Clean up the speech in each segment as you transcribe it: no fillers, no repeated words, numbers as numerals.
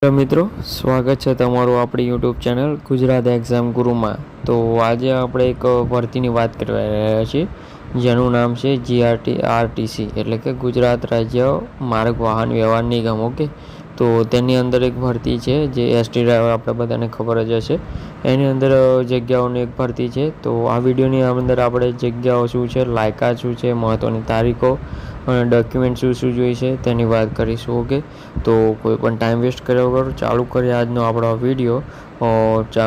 Hello મિત્રો, સ્વાગત છે તમારું આપણી યુટ્યુબ ચેનલ ગુજરાત એક્ઝામ ગુરુમાં. તો આજે આપણે એક ભરતીની વાત કરવા રહ્યા છીએ જેનું નામ છે આરટીસી એટલે કે ગુજરાત રાજ્ય માર્ગ વાહન વ્યવહાર નિગમ. ઓકે, તો તેની અંદર એક ભરતી છે જે એસટી ડ્રાઈવર આપણે બધાને ખબર જ હશે. એની અંદર જગ્યાઓની એક ભરતી છે. તો આ વિડીયોની અંદર આપણે જગ્યાઓ શું છે, લાયકાત શું છે, મહત્ત્વની તારીખો અને ડોક્યુમેન્ટ શું શું જોઈશે તેની વાત કરીશું. ઓકે, તો કોઈ પણ ટાઈમ વેસ્ટ કર્યા વગર ચાલુ કરીએ આજનો આપણો વિડીયો.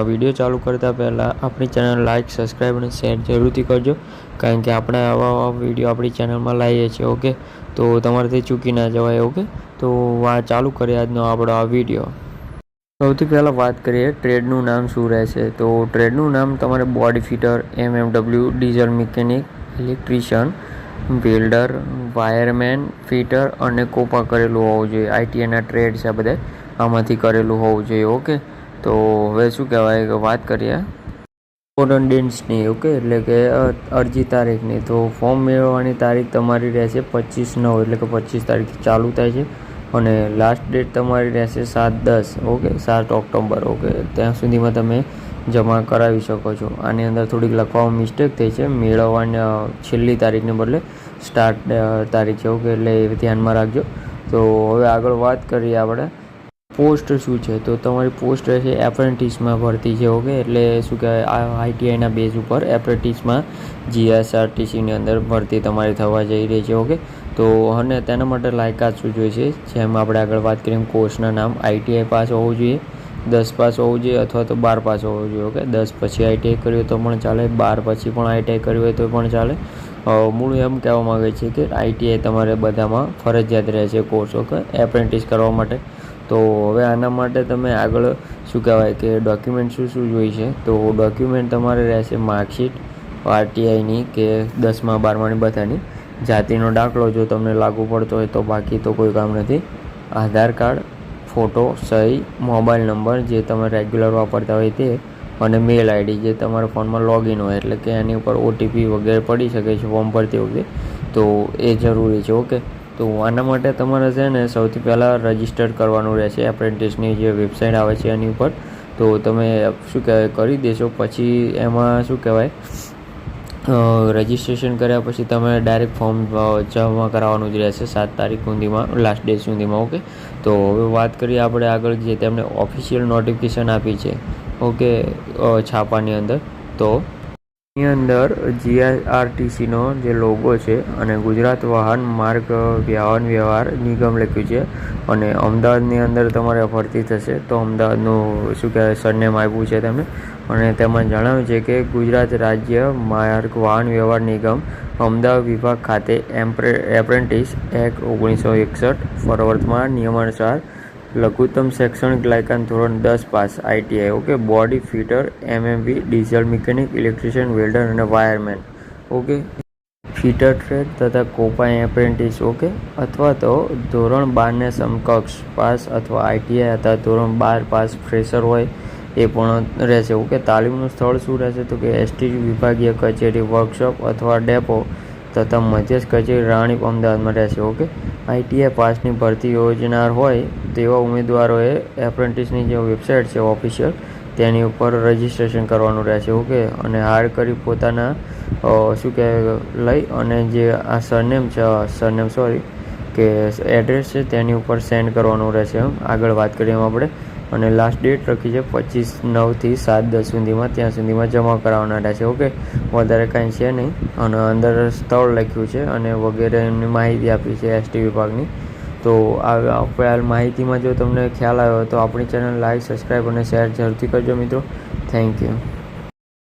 વિડીયો ચાલુ કરતાં પહેલાં આપણી ચેનલ લાઇક, સબસ્ક્રાઈબ અને શેર જરૂરથી કરજો, કારણ કે આપણે આવા વિડીયો આપણી ચેનલમાં લાવીએ છીએ. ઓકે, તો તમારાથી ચૂકી ના જવાય. ઓકે, તો ચાલુ કરીએ આજનો આપણો આ વિડીયો. સૌથી પહેલાં વાત કરીએ ટ્રેડનું નામ શું રહેશે. તો ટ્રેડનું નામ તમારે body fitter, MMW, diesel mechanic, electrician, welder, wireman, fitter અને કોપા કરેલું હોવું જોઈએ. આઈટીઆઈના ટ્રેડ છે બધા, આમાંથી કરેલું હોવું જોઈએ. ઓકે, તો હવે શું કહેવાય કે વાત કરીએ કોરન્ડન્સની. ઓકે, એટલે કે અરજી તારીખની. તો ફોર્મ મેળવવાની તારીખ તમારી રહેશે 25/9 એટલે કે 25 તારીખથી ચાલુ થાય છે અને લાસ્ટ ડેટ તમારી રહેશે 7/10. Okay, 7 October. ઓકે, ત્યાં સુધીમાં તમે જમા કરાવી શકો છો. આની અંદર થોડીક લખવામાં મિસ્ટેક થઈ છે, મેળવવાની છેલ્લી તારીખને બદલે સ્ટાર્ટ તારીખ છે. ઓકે, એટલે એ ધ્યાનમાં રાખજો. તો હવે આગળ વાત કરીએ આપણે પોસ્ટ શું છે. તો તમારી પોસ્ટ રહેશે એપ્રેન્ટિસમાં ભરતી છે. ઓકે, એટલે શું કહેવાય આઈટીઆઈના બેઝ ઉપર એપ્રેન્ટિસમાં જીએસઆરટીસીની અંદર ભરતી તમારી થવા જઈ રહી છે. ઓકે, તો અને તેના માટે લાયકાત શું જોઈશે, જેમ આપણે આગળ વાત કરીએ કોર્સના નામ આઈટીઆઈ પાસ હોવું જોઈએ, 10 પાસ હોવું જોઈએ અથવા તો 12 પાસ હોવું જોઈએ. ઓકે, 10 પછી આઈટીઆઈ કર્યું હોય તો પણ ચાલે, 12 પછી પણ આઈટીઆઈ કર્યું હોય તો પણ ચાલે. મૂળ એમ કહેવા માગે છે કે આઈટીઆઈ તમારે બધામાં ફરજિયાત રહે છે કોર્સ. ઓકે, એપ્રેન્ટિસ કરવા માટે. તો હવે આના માટે તમે આગળ શું કહેવાય કે ડોક્યુમેન્ટ શું શું જોઈશે. તો ડોક્યુમેન્ટ તમારે રહેશે માર્કશીટ આરટીઆઈની કે 10મા 12માની બધાની, જાતિનો દાખલો જો તમને લાગુ પડતો હોય તો, બાકી તો કોઈ કામ નથી. આધાર કાર્ડ, ફોટો, સહી, મોબાઈલ નંબર જે તમે રેગ્યુલર વાપરતા હોય તે, અને મેલ આઈડી જે તમારા ફોનમાં લોગિન હોય, એટલે કે એની ઉપર ઓટીપી વગેરે પડી શકે છે ફોર્મ ભરતી વખતે, તો એ જરૂરી છે. ઓકે, તો આના માટે તમારે છે ને સૌથી પહેલાં રજિસ્ટર કરવાનું રહેશે એપ્રેન્ટિસની જે વેબસાઇટ આવે છે એની ઉપર. તો તમે શું કહેવાય કરી દેશો, પછી એમાં શું કહેવાય રજિસ્ટ્રેશન કર્યા પછી તમે ડાયરેક્ટ ફોર્મ જમા કરાવવાનું જ રહેશે 7 તારીખ સુધીમાં, લાસ્ટ ડેટ સુધીમાં. ઓકે, તો હવે વાત કરીએ આપણે આગળ જે તેમણે ઓફિશિયલ નોટિફિકેશન આપી છે. ઓકે, છાપાની અંદર. તો એની અંદર જીઆરટીસીનો જે લોગો છે અને ગુજરાત વાહન માર્ગ વ્યવહાર નિગમ લખ્યું છે અને અમદાવાદની અંદર તમારે ભરતી થશે. તો અમદાવાદનું શું કહેવાય સરનેમ આપ્યું છે તેમને, અને તેમાં જણાવ્યું છે કે ગુજરાત રાજ્ય માર્ગ વાહન વ્યવહાર નિગમ અમદાવાદ વિભાગ ખાતે એપ્રેન્ટિસ એક્ટ 1961 પ્રવર્તમાન નિયમાનુસાર લઘુત્તમ શૈક્ષણિક લાયકાત ધોરણ 10 pass ITI. Okay, body fitter, MMV, diesel mechanic, electrician, welder અને વાયરમેન. ઓકે, ફિટર ટ્રેડ તથા કોપા એપ્રેન્ટિસ. ઓકે, અથવા તો ધોરણ 12ને સમકક્ષ પાસ અથવા આઈટીઆઈ અથવા ધોરણ 12 પાસ ફ્રેશર હોય એ પણ રહેશે. ઓકે, તાલીમનું સ્થળ શું રહેશે તો કે એસટી વિભાગીય કચેરી, વર્કશોપ અથવા ડેપો તથા મધ્યસ્થ કચેરી રાણીપ અમદાવાદમાં રહેશે. ઓકે, આઈટીઆઈ પાસની ભરતી યોજનાર હોય તેવા ઉમેદવારોએ એપ્રેન્ટિસની જે વેબસાઇટ છે ઓફિશિયલ તેની ઉપર રજિસ્ટ્રેશન કરવાનું રહેશે. ઓકે, અને હાર કરી પોતાના શું કહેવાય લઈ અને જે આ સરનેમ કે એડ્રેસ છે તેની ઉપર સેન્ડ કરવાનું રહેશે. આગળ વાત કરીએ આપણે, અને લાસ્ટ ડેટ રાખી છે 25/9 થી 7/10 સુધીમાં, ત્યાં સુધીમાં જમા કરાવવાના રહેશે. ઓકે, વધારે કાંઈ છે નહીં, અને અંદર સ્થળ લખ્યું છે અને વગેરે એમની માહિતી આપી છે એસટી વિભાગની. તો આ માહિતીમાં જો તમને ખ્યાલ આવ્યો તો આપણી ચેનલ લાઈક, સબસ્ક્રાઈબ અને શેર જરૂરથી કરજો મિત્રો. Thank you.